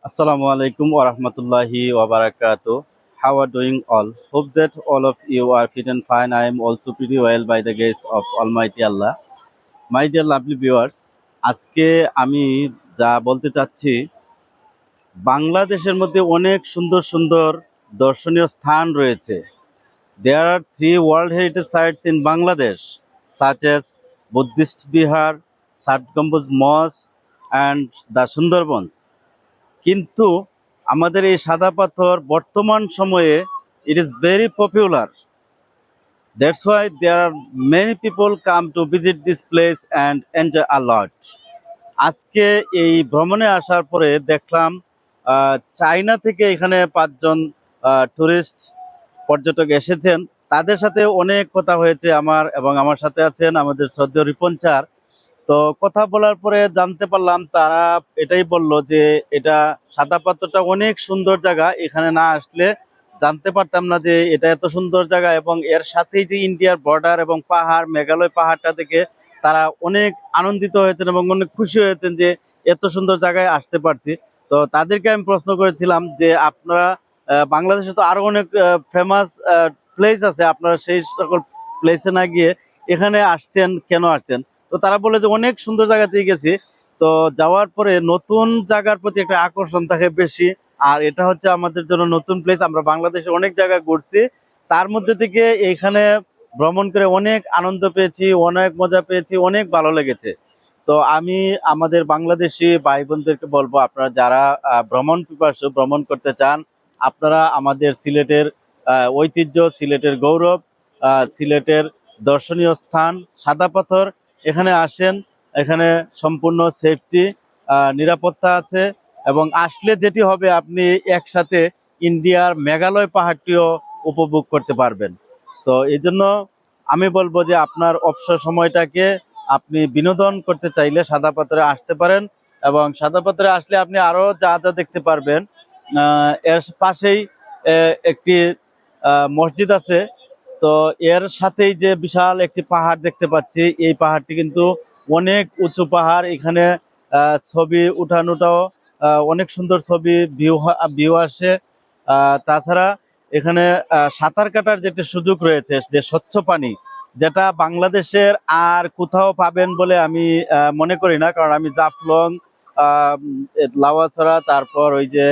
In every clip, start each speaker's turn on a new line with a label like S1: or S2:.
S1: Assalamu alaikum wa rahmatullahi wa barakatuh. How are doing all? Hope that all of you are fit and fine. I am also pretty well by the grace of Almighty Allah. My dear lovely viewers, আজকে আমি যা বলতে চাচ্ছি, বাংলাদেশের মধ্যে অনেক সুন্দর সুন্দর দর্শনীয় স্থান রয়েছে। There are three World Heritage Sites in Bangladesh, such as Buddhist Bihar, Sat Gambuz Mosque, and the Sundarbans. কিন্তু আমাদের এই সাদা পাথর বর্তমান সময়ে it is very popular. That's why there are many people come to visit this place and enjoy a lot. আজকে এই ভ্রমণে আসার পরে দেখলাম চায়না থেকে এখানে 5 জন টুরিস্ট পর্যটক এসেছেন। তাদের সাথে অনেক কথা হয়েছে আমার, এবং আমার সাথে আছেন আমাদের শ্রদ্ধেয় রিপন স্যার। তো কথা বলার পরে জানতে পারলাম তারা এটাই বলল যে এটা সাদা পাথরটা অনেক সুন্দর জায়গা, এখানে না আসলে জানতে পারতাম না যে এটা এত সুন্দর জায়গা, এবং এর সাথেই যে ইন্ডিয়ার বর্ডার এবং পাহাড়, মেঘালয় পাহাড়টা দেখে তারা অনেক আনন্দিত হয়েছেন এবং অনেক খুশি হয়েছেন যে এত সুন্দর জায়গায় আসতে পারছি। তো তাদেরকে আমি প্রশ্ন করেছিলাম যে আপনারা বাংলাদেশে তো আরো অনেক ফেমাস প্লেস আছে, আপনারা সেই সকল প্লেসে না গিয়ে এখানে আসছেন, কেন আসছেন? তো তারা বলে যে অনেক সুন্দর জায়গাতেই গেছি, তো যাওয়ার পরে নতুন জায়গার প্রতি একটা আকর্ষণ থাকে বেশি। আর এটা হচ্ছে আমাদের জন্য নতুন প্লেস, আমরা বাংলাদেশে অনেক জায়গায় ঘুরছি, তার মধ্যে থেকে এইখানে ভ্রমণ করে অনেক আনন্দ পেয়েছি, অনেক মজা পেয়েছি, অনেক ভালো লেগেছে। তো আমি আমাদের বাংলাদেশি ভাই বোনদেরকে বলবো, আপনারা যারা ভ্রমণ পিপাসু, ভ্রমণ করতে চান, আপনারা আমাদের সিলেটের ঐতিহ্য, সিলেটের গৌরব, সিলেটের দর্শনীয় স্থান সাদা পাথর, এখানে আসেন। এখানে সম্পূর্ণ সেফটি, নিরাপত্তা আছে, এবং আসলে যেটি হবে আপনি একসাথে ইন্ডিয়ার মেঘালয় পাহাড়টিও উপভোগ করতে পারবেন। তো এই জন্য আমি বলবো যে আপনার অবসর সময়টাকে আপনি বিনোদন করতে চাইলে সাদা পাথরে আসতে পারেন, এবং সাদা পাথরে আসলে আপনি আরো যা যা দেখতে পারবেন। এর পাশেই একটি মসজিদ আছে। তো এর সাথেই যে বিশাল একটি পাহাড় দেখতে পাচ্ছি, এই পাহাড়টি কিন্তু অনেক উঁচু পাহাড়। এখানে ছবি উঠানোটাও অনেক সুন্দর ছবি ভিউ আসে। তাছাড়া এখানে সাঁতার কাটার যেটি সুযোগ রয়েছে, যে স্বচ্ছ পানি, যেটা বাংলাদেশের আর কোথাও পাবেন বলে আমি মনে করি না। কারণ আমি জাফলং, লাওয়াছড়া, তারপর ওই যে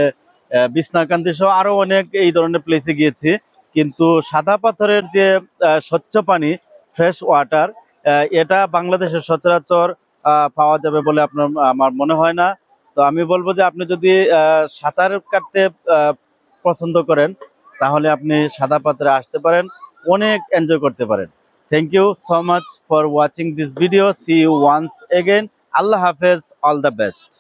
S1: বিছনাকান্দি সহ আরো অনেক এই ধরনের প্লেসে গিয়েছি, কিন্তু সাদা পাথরের যে স্বচ্ছ পানি, ফ্রেশ ওয়াটার, এটা বাংলাদেশের সচরাচর পাওয়া যাবে বলে আমার মনে হয় না। তো আমি বলবো যে আপনি যদি সাঁতার কাটতে পছন্দ করেন, তাহলে আপনি সাদা পাথরে আসতে পারেন, অনেক এনজয় করতে পারেন। Thank you so much for watching this video. See you once again. আল্লাহ হাফেজ, অল দ্য বেস্ট।